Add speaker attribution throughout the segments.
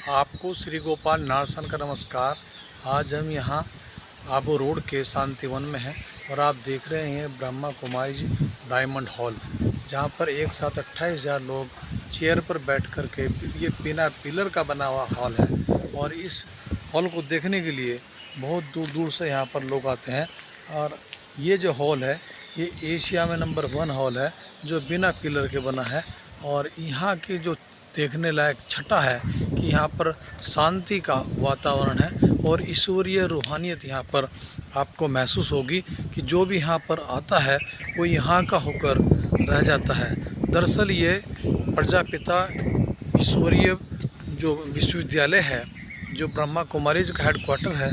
Speaker 1: आपको श्री गोपाल नारसन का नमस्कार। आज हम यहाँ आबू रोड के शांतिवन में हैं और आप देख रहे हैं ब्रह्मा कुमारी जी डायमंड हॉल, जहाँ पर एक साथ 28,000 लोग चेयर पर बैठ कर के, ये बिना पिलर का बना हुआ हॉल है और इस हॉल को देखने के लिए बहुत दूर दूर से यहाँ पर लोग आते हैं। और ये जो हॉल है ये एशिया में नंबर 1 हॉल है जो बिना पिलर के बना है। और यहाँ की जो देखने लायक छटा है कि यहाँ पर शांति का वातावरण है और ईश्वरीय रूहानियत यहाँ पर आपको महसूस होगी कि जो भी यहाँ पर आता है वो यहाँ का होकर रह जाता है। दरअसल ये प्रजापिता ईश्वरीय जो विश्वविद्यालय है, जो ब्रह्मा कुमारीज का हेडक्वार्टर है,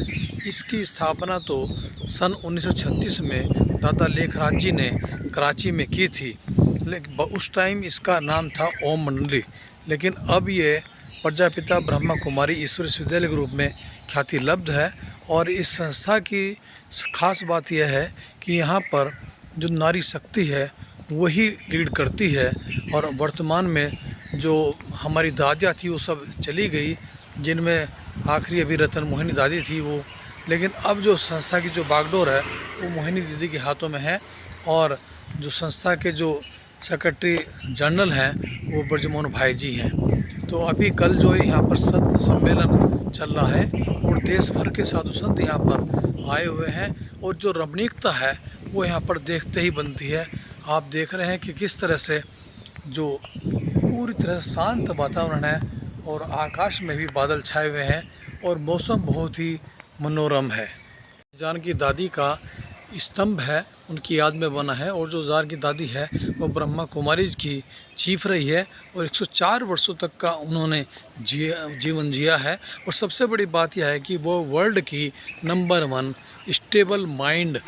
Speaker 1: इसकी स्थापना तो सन 1936 में दादा लेखराज जी ने कराची में की थी। लेकिन उस टाइम इसका नाम था ओम मंडली, लेकिन अब ये प्रजापिता ब्रह्मा कुमारी ईश्वर विश्वविद्यालय के रूप में ख्याति लब्ध है। और इस संस्था की खास बात यह है कि यहाँ पर जो नारी शक्ति है वही लीड करती है। और वर्तमान में जो हमारी दादियाँ थी वो सब चली गई, जिनमें आखिरी अभी रतन मोहिनी दादी थी वो, लेकिन अब जो संस्था की जो बागडोर है वो मोहिनी दीदी के हाथों में है। और जो संस्था के जो सेक्रेटरी जनरल हैं वो ब्रजमोहन भाई जी हैं। तो अभी कल जो है यहाँ पर संत सम्मेलन चल रहा है और देश भर के साधु संत यहाँ पर आए हुए हैं और जो रमणीकता है वो यहाँ पर देखते ही बनती है। आप देख रहे हैं कि किस तरह से जो पूरी तरह शांत वातावरण है और आकाश में भी बादल छाए हुए हैं और मौसम बहुत ही मनोरम है। जानकी दादी का स्तंभ है, उनकी याद में बना है। और जो जानकी दादी है वो ब्रह्मा कुमारी की चीफ रही है और 104 वर्षों तक का उन्होंने जीवन जिया है। और सबसे बड़ी बात यह है कि वो वर्ल्ड की नंबर 1 स्टेबल माइंड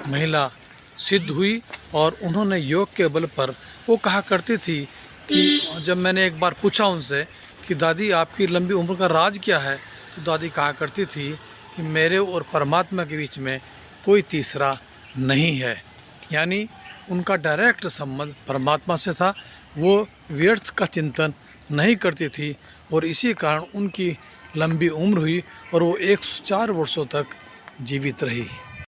Speaker 1: महिला सिद्ध हुई। और उन्होंने योग के बल पर, वो कहा करती थी कि जब मैंने एक बार पूछा उनसे कि दादी आपकी लंबी उम्र का राज क्या है, तो दादी कहा करती थी कि मेरे और परमात्मा के बीच में कोई तीसरा नहीं है। यानी उनका डायरेक्ट संबंध परमात्मा से था, वो व्यर्थ का चिंतन नहीं करती थी और इसी कारण उनकी लंबी उम्र हुई और वो 104 वर्षों तक जीवित रही।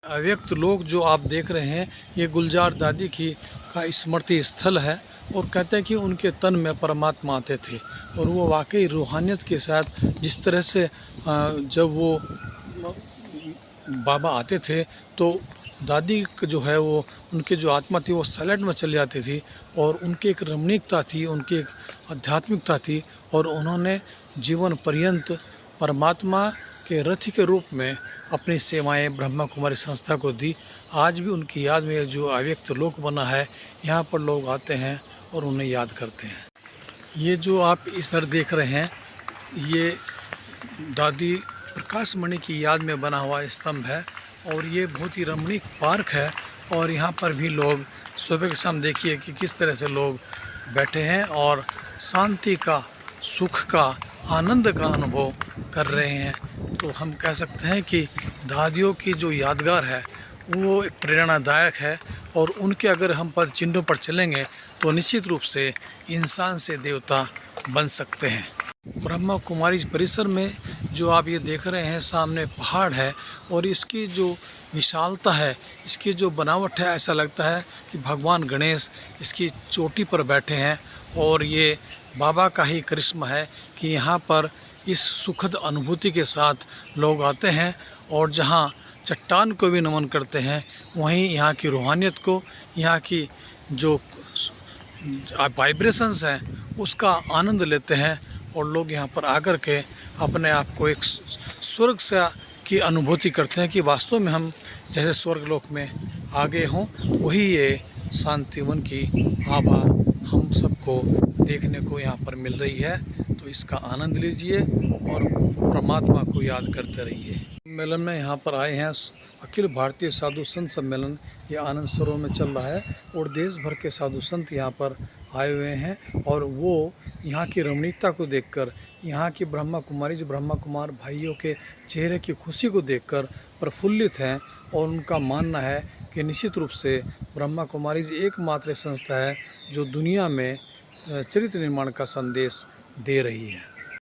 Speaker 1: अव्यक्त लोक जो आप देख रहे हैं ये गुलजार दादी की का स्मृति स्थल है और कहते हैं कि उनके तन में परमात्मा आते थे और वो वाकई रूहानियत के साथ जिस तरह से जब वो बाबा आते थे तो दादी जो है वो उनके जो आत्मा थी वो साइलेंट में चली जाती थी और उनकी एक रमणीकता थी, उनकी एक आध्यात्मिकता थी और उन्होंने जीवन पर्यंत परमात्मा के रथ के रूप में अपनी सेवाएं ब्रह्मा कुमारी संस्था को दी। आज भी उनकी याद में जो अव्यक्त लोक बना है यहाँ पर लोग आते हैं और उन्हें याद करते हैं। ये जो आप इधर देख रहे हैं ये दादी प्रकाश मणि की याद में बना हुआ स्तंभ है और ये बहुत ही रमणीक पार्क है। और यहाँ पर भी लोग सुबह के शाम देखिए कि किस तरह से लोग बैठे हैं और शांति का, सुख का, आनंद का अनुभव कर रहे हैं। तो हम कह सकते हैं कि दादियों की जो यादगार है वो एक प्रेरणादायक है और उनके अगर हम पद चिन्हों पर चलेंगे तो निश्चित रूप से इंसान से देवता बन सकते हैं। ब्रह्मा कुमारी परिसर में जो आप ये देख रहे हैं सामने पहाड़ है और इसकी जो विशालता है, इसकी जो बनावट है, ऐसा लगता है कि भगवान गणेश इसकी चोटी पर बैठे हैं। और ये बाबा का ही करिश्मा है कि यहाँ पर इस सुखद अनुभूति के साथ लोग आते हैं और जहाँ चट्टान को भी नमन करते हैं वहीं यहाँ की रूहानियत को, यहाँ की जो वाइब्रेशंस हैं उसका आनंद लेते हैं। और लोग यहाँ पर आकर के अपने आप को एक स्वर्ग से की अनुभूति करते हैं कि वास्तव में हम जैसे स्वर्ग लोक में आ गए हों। वही ये शांतिवन की आभा हम सबको देखने को यहाँ पर मिल रही है। तो इसका आनंद लीजिए और परमात्मा को याद करते रहिए। सम्मेलन में यहाँ पर आए हैं अखिल भारतीय साधु संत सम्मेलन, ये आनंद सरोवर में चल रहा है और देश भर के साधु संत यहाँ पर आए हुए हैं और वो यहाँ की रमणीकता को देखकर, यहाँ की ब्रह्मा कुमारी जो ब्रह्मा कुमार भाइयों के चेहरे की खुशी को देखकर प्रफुल्लित हैं। और उनका मानना है कि निश्चित रूप से ब्रह्मा कुमारी एकमात्र संस्था है जो दुनिया में चरित्र निर्माण का संदेश दे रही है।